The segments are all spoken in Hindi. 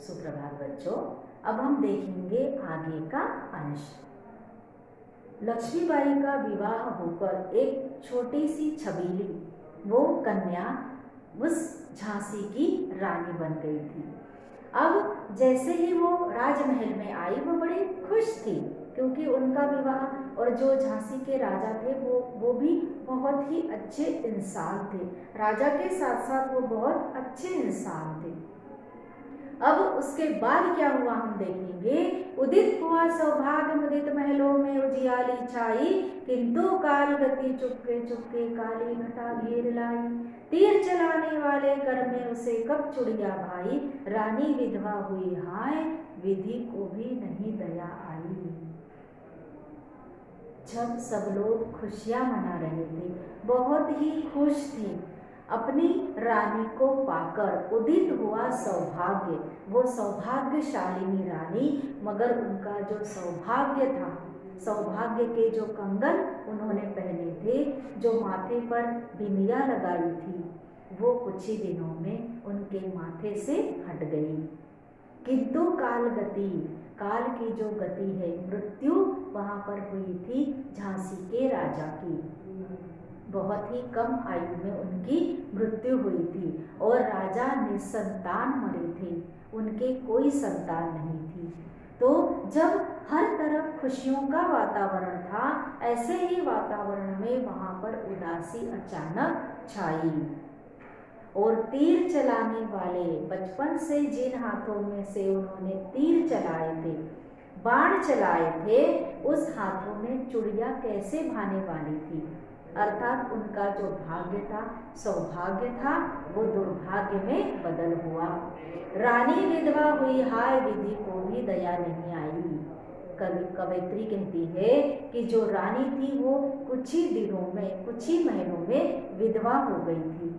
सुप्रभात बच्चों। अब हम देखेंगे आगे का अंश। लक्ष्मीबाई का विवाह होकर एक छोटी सी छबीली वो कन्या उस झांसी की रानी बन गई थी। अब जैसे ही वो राजमहल में आई वो बड़ी खुश थी, क्योंकि उनका विवाह और जो झांसी के राजा थे वो भी बहुत ही अच्छे इंसान थे। राजा के साथ साथ वो बहुत अच्छे इंसान थे। अब उसके बाद क्या हुआ हम देखेंगे। उदित हुआ सौभाग्य मुदित महलों में उजियाली छाई, किंतु काल गति चुपके चुपके काली घटा घेर लाई। तीर चलाने वाले कर में उसे कब चुड़िया भाई, रानी विधवा हुई हाय विधि को भी नहीं दया आई। जब सब लोग खुशियां मना रहे थे, बहुत ही खुश थे अपनी रानी को पाकर, उदित हुआ सौभाग्य, वो सौभाग्यशालिनी रानी, मगर उनका जो सौभाग्य था, सौभाग्य के जो कंगन उन्होंने पहने थे, जो माथे पर बिंदिया लगाई थी, वो कुछ ही दिनों में उनके माथे से हट गई। किंतु काल गति, काल की जो गति है, मृत्यु वहां पर हुई थी झांसी के राजा की। बहुत ही कम आयु में उनकी मृत्यु हुई थी और राजा निसंतान मरे थे, उनके कोई संतान नहीं थी। तो जब हर तरफ खुशियों का वातावरण था, ऐसे ही वातावरण में वहां पर उदासी अचानक छाई। और तीर चलाने वाले, बचपन से जिन हाथों में से उन्होंने तीर चलाए थे, बाण चलाए थे, उस हाथों में चुड़िया कैसे भाने वाली थी। अर्थात उनका जो भाग्य था, सौभाग्य था, वो दुर्भाग्य में बदल हुआ। रानी विधवा हुई हाय विधि को भी दया नहीं आई। कवयित्री कहती है कि जो रानी थी वो कुछ ही दिनों में, कुछ ही महीनों में विधवा हो गई थी।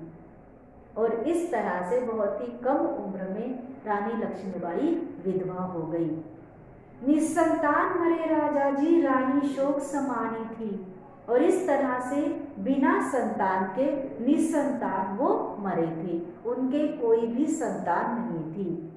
और इस तरह से बहुत ही कम उम्र में रानी लक्ष्मीबाई विधवा हो गई। निसंतान मरे राजा जी, रानी शोक समानी थी। और इस तरह से बिना संतान के निसंतान वो मरे थे, उनके कोई भी संतान नहीं थी।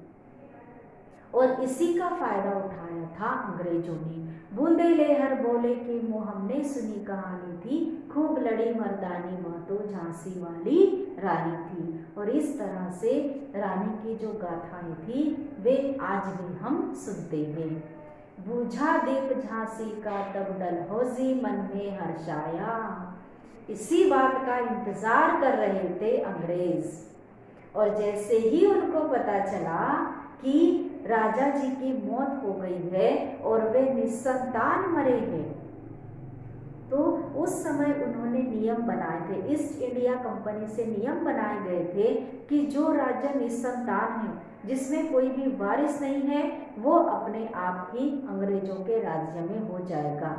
और इसी का फायदा उठाया था अंग्रेजों ने। बूंदे लेहर बोले कि मुँह हमने सुनी कहानी थी, खूब लड़ी मर्दानी माँ तो झांसी वाली रानी थी। और इस तरह से रानी की जो गाथाएं थी वे आज भी हम सुनते हैं। बूझा दीप झांसी का तब डलहौजी मन में हर्षाया। इसी बात का इंतजार कर रहे थे अंग्रेज। और जैसे ही उनको पता चला कि राजा जी की मौत हो गई है और वे निसंतान मरे हैं, तो उस समय उन्होंने नियम बनाए थे, ईस्ट इंडिया कंपनी से नियम बनाए गए थे कि जो राज्य निसंतान है, जिसमें कोई भी वारिस नहीं है, वो अपने आप ही अंग्रेजों के राज्य में हो जाएगा।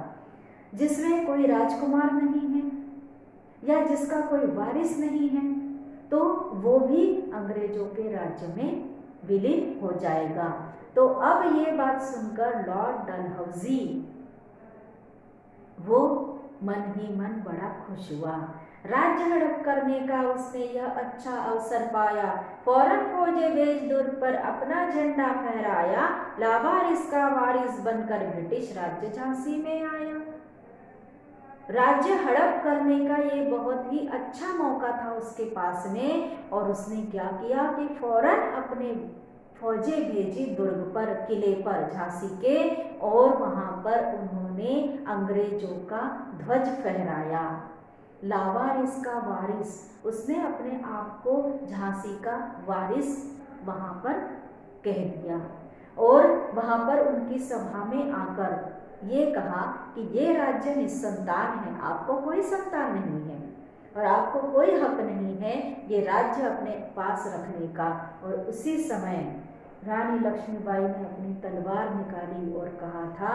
जिसमें कोई राजकुमार नहीं है या जिसका कोई वारिस नहीं है, तो वो भी अंग्रेजों के राज्य में विलीन हो जाएगा। तो अब ये बात सुनकर लॉर्ड डलहौजी वो मन ही मन बड़ा खुश हुआ। राज्य हड़प करने का उसने यह अच्छा अवसर पाया, फौरन फौजे भेज दुर्ग पर अपना झंडा फहराया, लावारिस का वारिस बनकर ब्रिटिश राज्य झांसी में आया। राज्य हड़प करने का ये बहुत ही अच्छा मौका था उसके पास में, और उसने क्या किया कि फौरन अपने फौजें भेजी दुर्ग पर, किले पर झांसी के, और वहां पर उन्होंने अंग्रेजों का ध्वज फहराया। लावारिस का वारिस, उसने अपने आप को झांसी का वारिस वहां पर कह दिया। और वहां पर उनकी सभा में आकर ये कहा कि ये राज्य निसंतान है, आपको कोई संतान नहीं है और आपको कोई हक नहीं है ये राज्य अपने पास रखने का। और उसी समय रानी लक्ष्मीबाई ने अपनी तलवार निकाली और कहा था,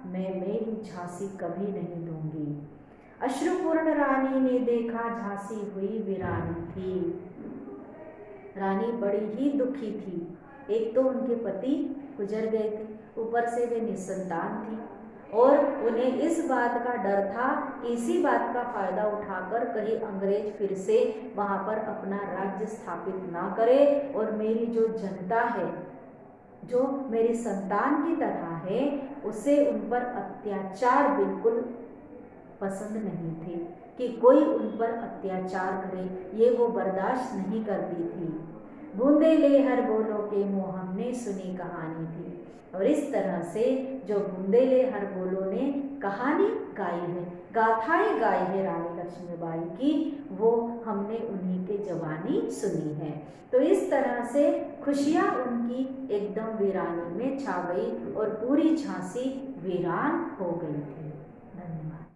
मैं मेरी झांसी कभी नहीं दूंगी। अश्रुपूर्ण रानी ने देखा झांसी हुई वीरानी थी। रानी बड़ी ही दुखी थी। एक तो उनके पति गुजर गए थे, ऊपर से वे निसंतान थी, और उन्हें इस बात का डर था कि इसी बात का फायदा उठाकर कहीं अंग्रेज फिर से वहां पर अपना राज्य स्थापित ना करे और मेरी जो जनता है जो मेरी संतान की तरह है, उसे उन पर अत्याचार बिल्कुल पसंद नहीं थे कि कोई उन पर अत्याचार करे, ये वो बर्दाश्त नहीं करती थी। बूंदे ले हर बोलो के मुँह हमने सुनी कहानी थी। और इस तरह से जो बूंदे ले हर बोलो ने कहानी गाई है, गाथाएं गाई है रानी लक्ष्मीबाई की, वो हमने उन्हीं के जवानी सुनी है। तो इस तरह से खुशियाँ उनकी एकदम वीरानी में छा गई और पूरी झांसी वीरान हो गई थी।